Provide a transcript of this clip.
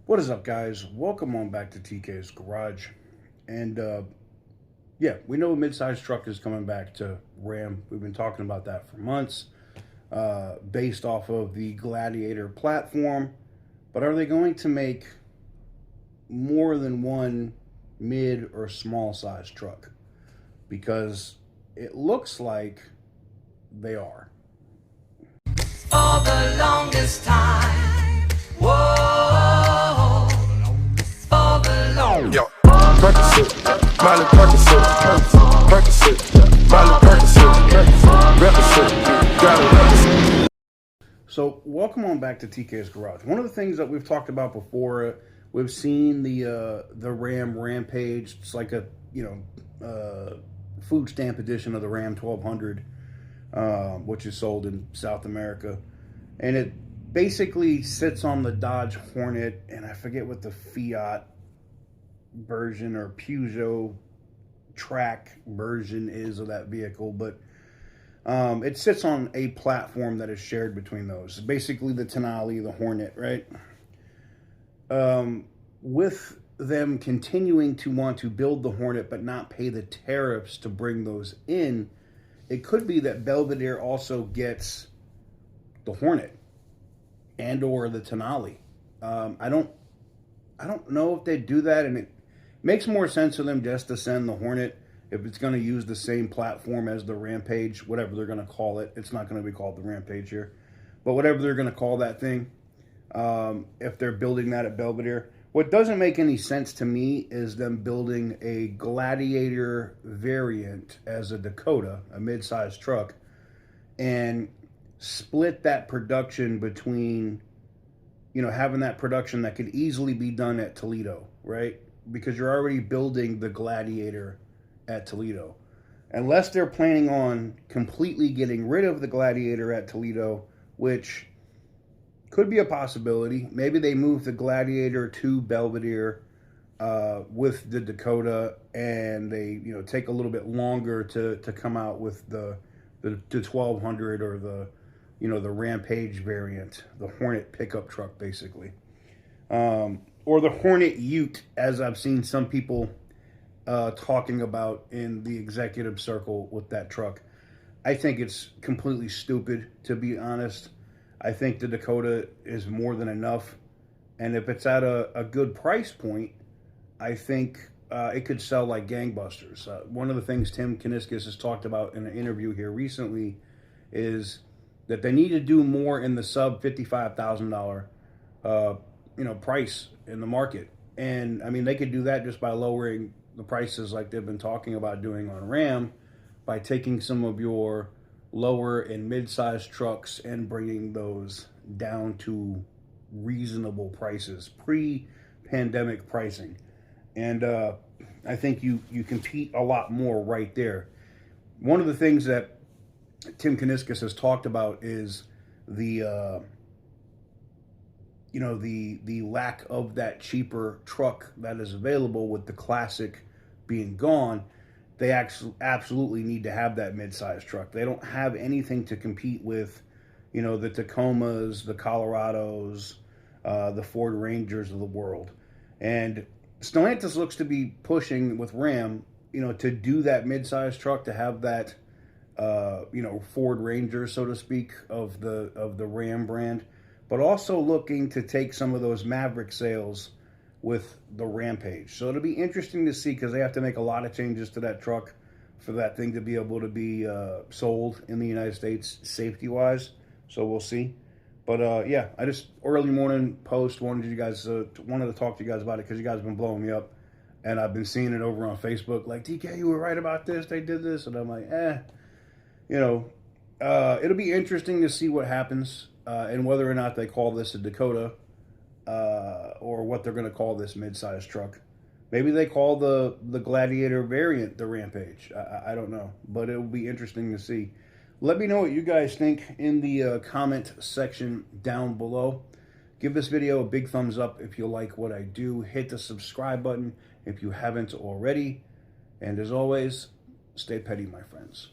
What is up, guys? Welcome on back to TK's Garage. And yeah, we know a midsize truck is coming back to Ram. We've been talking about that for months, based off of the Gladiator platform. But are they going to make more than one mid or small size truck? Because it looks like they are. For the longest time, whoa, for the longest. Yo, Percocet, Miley Percocet, Percocet, Miley Percocet, represent, gotta represent. So, welcome on back to TK's Garage. One of the things that we've talked about before, we've seen the Ram Rampage. It's like a food stamp edition of the Ram 1200, which is sold in South America, and it basically sits on the Dodge Hornet, and I forget what the Fiat version or Peugeot track version is of that vehicle, but it sits on a platform that is shared between those. Basically the Tenali, the Hornet, right? With them continuing to want to build the Hornet but not pay the tariffs to bring those in, it could be that Belvidere also gets the Hornet and or the Tenali. I don't know if they do that, and it makes more sense for them just to send the Hornet if it's going to use the same platform as the Rampage, whatever they're going to call it. It's not going to be called the Rampage here, but whatever they're going to call that thing, if they're building that at Belvidere. What doesn't make any sense to me is them building a Gladiator variant as a Dakota, a mid-sized truck, and split that production between, having that production that could easily be done at Toledo, right? Because you're already building the Gladiator at Toledo. Unless they're planning on completely getting rid of the Gladiator at Toledo, which could be a possibility. Maybe they move the Gladiator to Belvidere with the Dakota, and they take a little bit longer to come out with the 1200 or the the Rampage variant, the Hornet pickup truck, basically, or the Hornet Ute, as I've seen some people talking about in the executive circle with that truck. I think it's completely stupid, to be honest. I think the Dakota is more than enough, and if it's at a good price point, I think it could sell like gangbusters. One of the things Tim Kaniskis has talked about in an interview here recently is that they need to do more in the sub $55,000 price in the market. And I mean, they could do that just by lowering the prices like they've been talking about doing on Ram, by taking some of your lower and mid-sized trucks and bringing those down to reasonable prices, pre-pandemic pricing. And I think you compete a lot more right there. One of the things that Tim Kaniskis has talked about is the the lack of that cheaper truck that is available, with the Classic being gone. They absolutely need to have that mid-sized truck. They don't have anything to compete with, the Tacomas, the Colorados, the Ford Rangers of the world. And Stellantis looks to be pushing with Ram, to do that mid-sized truck, to have that, Ford Ranger, so to speak, of the Ram brand, but also looking to take some of those Maverick sales with the Rampage. So it'll be interesting to see, because they have to make a lot of changes to that truck for that thing to be able to be sold in the United States safety-wise. So we'll see. But yeah, I just early morning post wanted to talk to you guys about it, because you guys have been blowing me up, and I've been seeing it over on Facebook. Like, TK, you were right about this. They did this, and I'm like, it'll be interesting to see what happens, and whether or not they call this a Dakota. Or what they're going to call this mid-sized truck. Maybe they call the Gladiator variant the Rampage. I don't know, but it will be interesting to see. Let me know what you guys think in the comment section down below. Give this video a big thumbs up if you like what I do. Hit the subscribe button if you haven't already. And as always, stay petty, my friends.